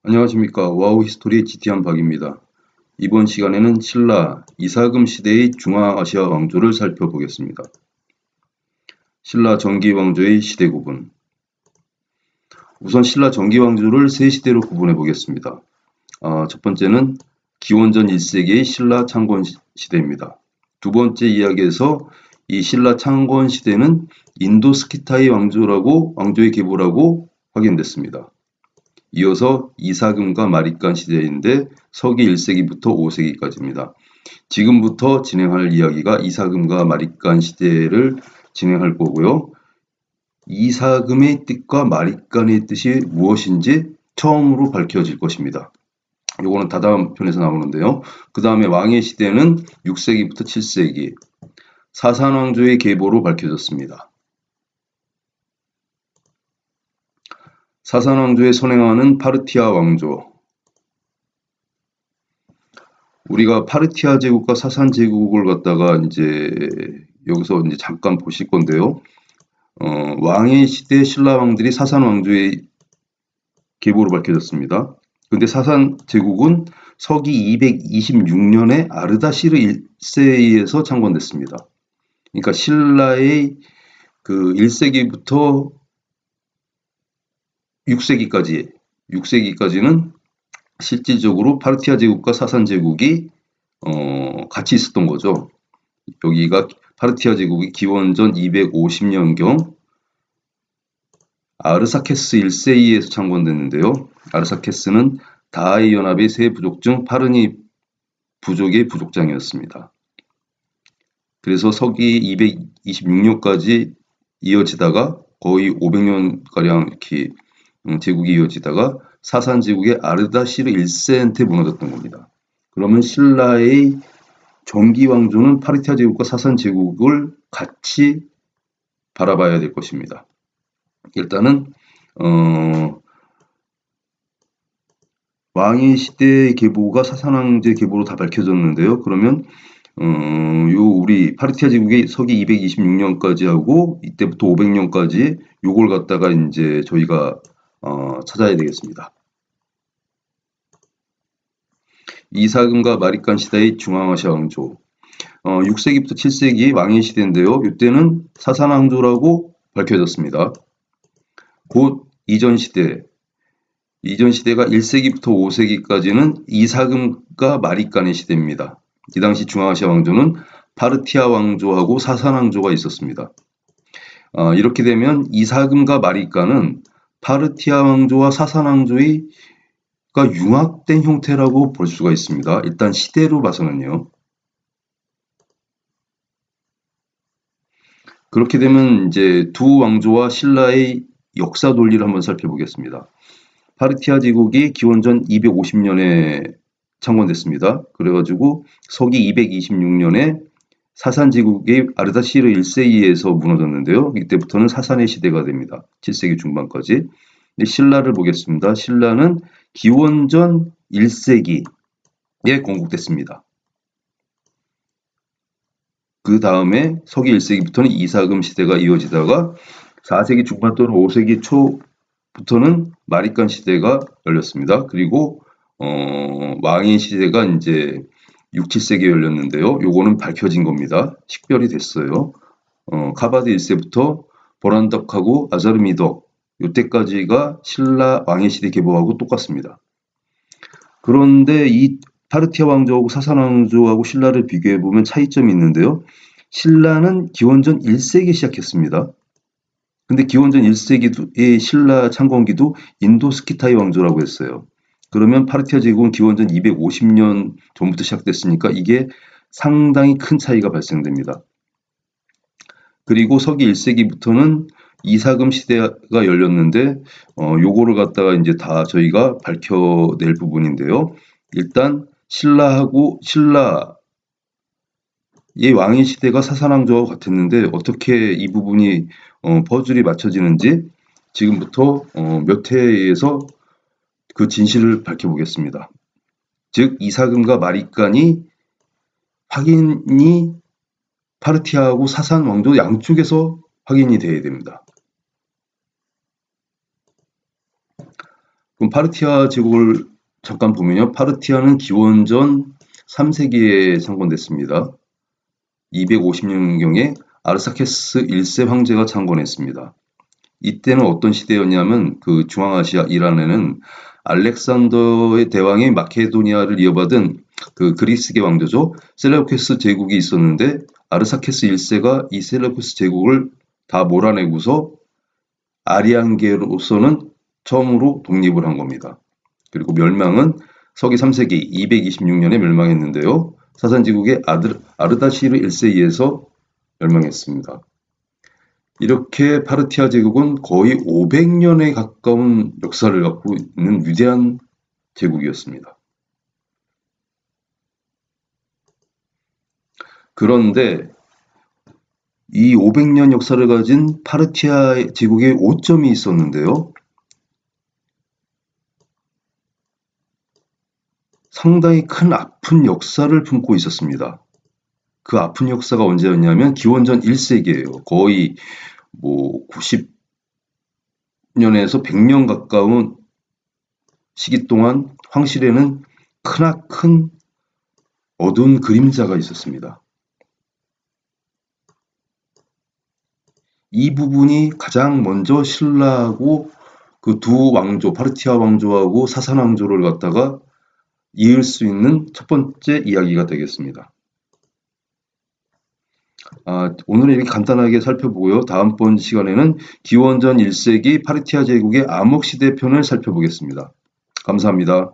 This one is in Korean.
안녕하십니까. 와우 히스토리 GT한 박입니다. 이번 시간에는 신라 이사금 시대의 중앙아시아 왕조를 살펴보겠습니다. 신라 정기 왕조의 시대 구분. 우선 신라 정기 왕조를 세 시대로 구분해 보겠습니다. 첫 번째는 기원전 1세기의 신라 창건 시대입니다. 두 번째 이야기에서 이 신라 창건 시대는 인도 스키타의 왕조의 계보라고 확인됐습니다. 이어서 이사금과 마리깐 시대인데 서기 1세기부터 5세기까지입니다. 지금부터 진행할 이야기가 이사금과 마리깐 시대를 진행할 거고요. 이사금의 뜻과 마리깐의 뜻이 무엇인지 처음으로 밝혀질 것입니다. 이거는 다다음 편에서 나오는데요. 그 다음에 왕의 시대는 6세기부터 7세기 사산왕조의 계보로 밝혀졌습니다. 사산왕조에 선행하는 파르티아 왕조. 우리가 파르티아 제국과 사산 제국을 갖다가 이제 여기서 이제 잠깐 보실 건데요. 왕의 시대 신라 왕들이 사산 왕조의 계보로 밝혀졌습니다. 근데 사산 제국은 서기 226년에 아르다시르 1세에서 창건됐습니다. 그러니까 신라의 그 1세기부터 6세기까지는 실질적으로 파르티아 제국과 사산 제국이 같이 있었던 거죠. 여기가 파르티아 제국이 기원전 250년경 아르사케스 1세기에서 창건됐는데요. 아르사케스는 다하이 연합의 세 부족 중 파르니 부족의 부족장이었습니다. 그래서 서기 226년까지 이어지다가 거의 500년가량 이렇게 제국이 이어지다가 사산 제국의 아르다시르 1세한테 무너졌던 겁니다. 그러면 신라의 정기 왕조는 파르티아 제국과 사산 제국을 같이 바라봐야 될 것입니다. 일단은 왕의 시대 계보가 사산왕제 계보로 다 밝혀졌는데요. 그러면 우리 파르티아 제국의 서기 226년까지 하고 이때부터 500년까지 요걸 갖다가 이제 저희가 찾아야 되겠습니다. 이사금과 마리깐 시대의 중앙아시아 왕조. 6세기부터 7세기 왕의 시대인데요. 이때는 사산왕조라고 밝혀졌습니다. 곧 이전 시대가 1세기부터 5세기까지는 이사금과 마리깐의 시대입니다. 이 당시 중앙아시아 왕조는 파르티아 왕조하고 사산 왕조가 있었습니다. 이렇게 되면 이사금과 마리깐은 파르티아 왕조와 사산 왕조가 융합된 형태라고 볼 수가 있습니다. 일단 시대로 봐서는요. 그렇게 되면 이제 두 왕조와 신라의 역사 논리를 한번 살펴보겠습니다. 파르티아 제국이 기원전 250년에 창건됐습니다. 그래가지고 서기 226년에 사산 제국이 아르다시르 1세기에서 무너졌는데요. 이때부터는 사산의 시대가 됩니다. 7세기 중반까지. 신라를 보겠습니다. 신라는 기원전 1세기에 건국됐습니다. 그 다음에 서기 1세기부터는 이사금 시대가 이어지다가 4세기 중반 또는 5세기 초부터는 마리깐 시대가 열렸습니다. 그리고 왕의 시대가 이제 6, 7세기에 열렸는데요. 요거는 밝혀진 겁니다. 식별이 됐어요. 카바드 1세부터 보란덕하고 아자르미덕 요때까지가 신라 왕의 시대 계보하고 똑같습니다. 그런데 이 파르티아 왕조하고 사산 왕조하고 신라를 비교해 보면 차이점이 있는데요. 신라는 기원전 1세기에 시작했습니다. 근데 기원전 1세기의 신라 창건기도 인도 스키타이 왕조라고 했어요. 그러면 파르티아 제국은 기원전 250년 전부터 시작됐으니까 이게 상당히 큰 차이가 발생됩니다. 그리고 서기 1세기부터는 이사금 시대가 열렸는데 요거를 갖다가 이제 다 저희가 밝혀낼 부분인데요. 일단 신라의 왕의 시대가 사산왕조와 같았는데 어떻게 이 부분이 퍼즐이 맞춰지는지 지금부터 몇 회에서 그 진실을 밝혀보겠습니다. 즉 이사금과 마리깐이 확인이 파르티아하고 사산 왕조 양쪽에서 확인이 돼야 됩니다. 그럼 파르티아 제국을 잠깐 보면요. 파르티아는 기원전 3세기에 창건됐습니다. 250년경에 아르사케스 1세 황제가 창건했습니다. 이때는 어떤 시대였냐면 그 중앙아시아 이란에는 알렉산더의 대왕이 마케도니아를 이어받은 그 그리스계 왕조죠. 셀레우케스 제국이 있었는데 아르사케스 1세가 이 셀레우케스 제국을 다 몰아내고서 아리안계로서는 처음으로 독립을 한 겁니다. 그리고 멸망은 서기 3세기 226년에 멸망했는데요. 사산제국의 아르다시르 1세에 의해서 멸망했습니다. 이렇게 파르티아 제국은 거의 500년에 가까운 역사를 갖고 있는 위대한 제국이었습니다. 그런데 이 500년 역사를 가진 파르티아 제국에 오점이 있었는데요. 상당히 큰 아픈 역사를 품고 있었습니다. 그 아픈 역사가 언제였냐면 기원전 1세기예요. 거의 90년에서 100년 가까운 시기 동안 황실에는 크나큰 어두운 그림자가 있었습니다. 이 부분이 가장 먼저 신라하고 그 두 왕조, 파르티아 왕조하고 사산 왕조를 갖다가 이을 수 있는 첫 번째 이야기가 되겠습니다. 오늘은 이렇게 간단하게 살펴보고요. 다음번 시간에는 기원전 1세기 파르티아 제국의 암흑시대 편을 살펴보겠습니다. 감사합니다.